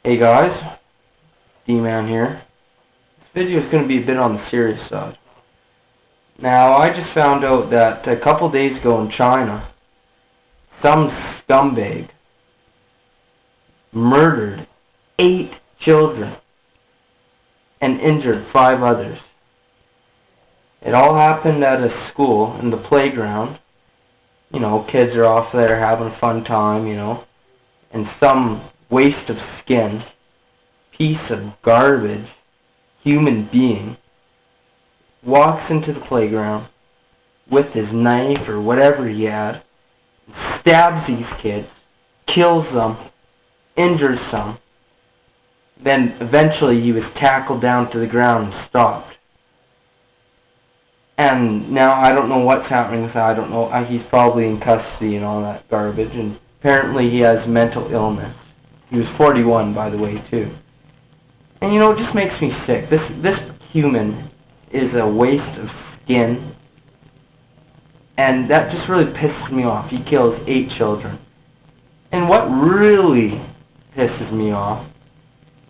Hey guys, D-Man here. This video is going to be a bit on the serious side. Now, I just found out that a couple days ago in China, some scumbag murdered 8 children and injured 5 others. It all happened at a school in the playground. You know, kids are off there having a fun time, you know, and some waste of skin, piece of garbage, human being, walks into the playground with his knife or whatever he had, stabs these kids, kills them, injures some. Then eventually he was tackled down to the ground and stopped. And now I don't know what's happening with that. I don't know. He's probably in custody and all that garbage. And apparently he has mental illness. He was 41, by the way, too. And you know, it just makes me sick. This human is a waste of skin. And that just really pisses me off. He kills 8 children. And what really pisses me off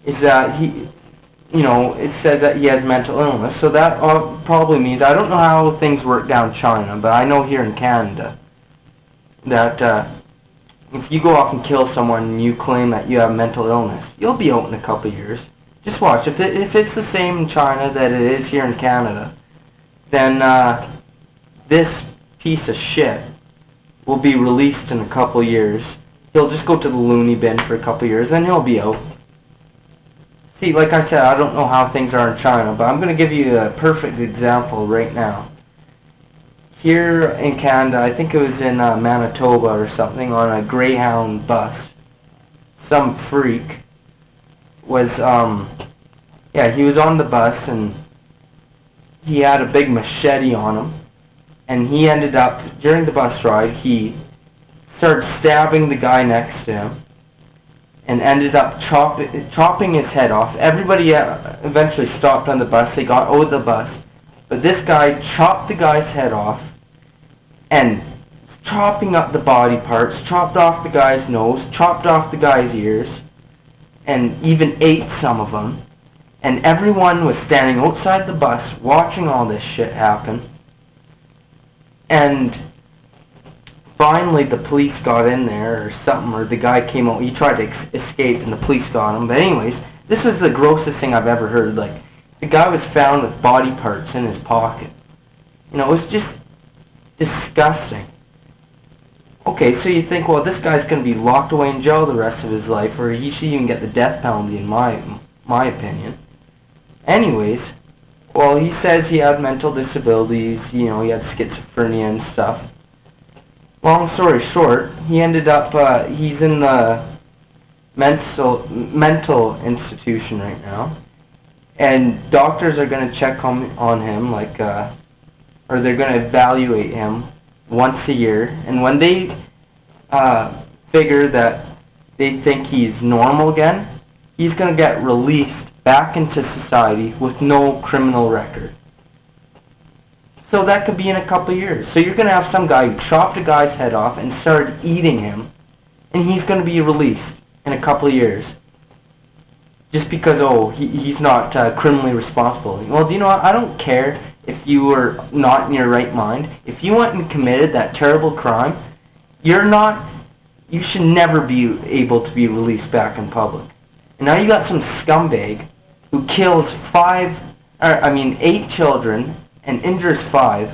is that you know, it says that he has mental illness. So that probably means, I don't know how things work down China, but I know here in Canada that if you go off and kill someone and you claim that you have mental illness, you'll be out in a couple of years. Just watch. If it's the same in China that it is here in Canada, then this piece of shit will be released in a couple of years. He'll just go to the loony bin for a couple of years, then he'll be out. See, like I said, I don't know how things are in China, but I'm going to give you a perfect example right now. Here in Canada, I think it was in Manitoba or something, on a Greyhound bus, some freak was, he was on the bus and he had a big machete on him, and he ended up, during the bus ride, he started stabbing the guy next to him, and ended up chopping his head off. Everybody eventually stopped on the bus. They got out of the bus. But this guy chopped the guy's head off, and chopping up the body parts, chopped off the guy's nose, chopped off the guy's ears, and even ate some of them. And everyone was standing outside the bus watching all this shit happen. And finally, the police got in there or something, or the guy came out. He tried to escape, and the police got him. But anyways, this is the grossest thing I've ever heard. Like, the guy was found with body parts in his pocket. You know, it was just disgusting. Okay, so you think, well, this guy's going to be locked away in jail the rest of his life, or he should even get the death penalty, in my opinion. Anyways, well, he says he had mental disabilities. You know, he had schizophrenia and stuff. Long story short, he ended up, he's in the mental institution right now, and doctors are going to check on him, like, or they're going to evaluate him once a year, and when they figure that they think he's normal again, he's going to get released back into society with no criminal record. So that could be in a couple of years. So you're going to have some guy who chopped a guy's head off and started eating him, and he's going to be released in a couple of years. Just because, oh, he's not criminally responsible. Well, do you know what? I don't care if you were not in your right mind. If you went and committed that terrible crime, you should never be able to be released back in public. And now you got some scumbag who kills 8 children, and injures 5.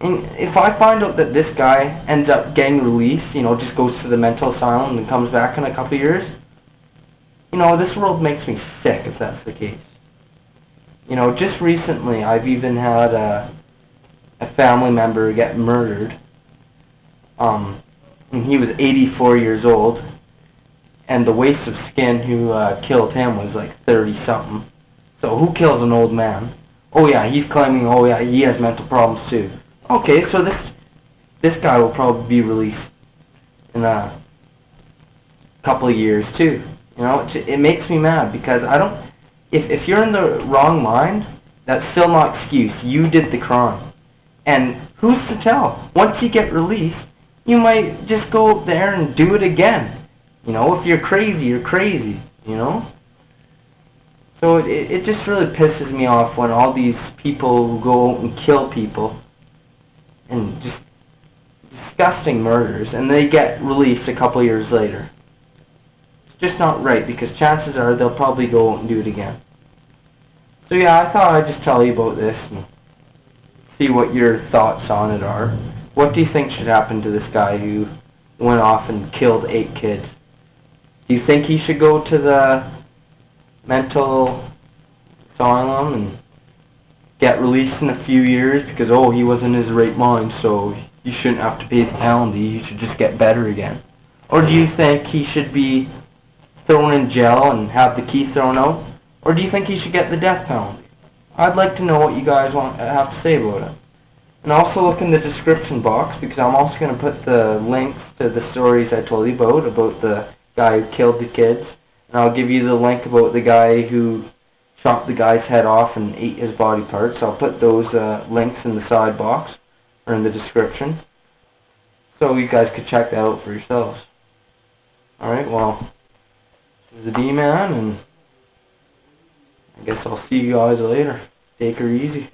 And if I find out that this guy ends up getting released, you know, just goes to the mental asylum and comes back in a couple of years, you know, this world makes me sick if that's the case. You know, just recently I've even had a family member get murdered. And he was 84 years old, and the waste of skin who killed him was like 30-something. So who kills an old man? Oh yeah, he's claiming, oh yeah, he has mental problems too. Okay, so this guy will probably be released in a couple of years too. You know, it makes me mad because I don't, if you're in the wrong mind, that's still not excuse. You did the crime. And who's to tell? Once you get released, you might just go there and do it again. You know, if you're crazy, you're crazy, you know? So it just really pisses me off when all these people go out and kill people and just disgusting murders, and they get released a couple years later. It's just not right, because chances are they'll probably go out and do it again. So yeah, I thought I'd just tell you about this and see what your thoughts on it are. What do you think should happen to this guy who went off and killed 8 kids? Do you think he should go to the mental asylum and get released in a few years because, oh, he wasn't in his right mind, so you shouldn't have to pay the penalty, you should just get better again? Or do you think he should be thrown in jail and have the key thrown out? Or do you think he should get the death penalty? I'd like to know what you guys have to say about it. And also look in the description box, because I'm also going to put the links to the stories I told you about the guy who killed the kids. And I'll give you the link about the guy who chopped the guy's head off and ate his body parts. I'll put those links in the side box, or in the description, so you guys could check that out for yourselves. Alright, well, this is the D-Man, and I guess I'll see you guys later. Take her easy.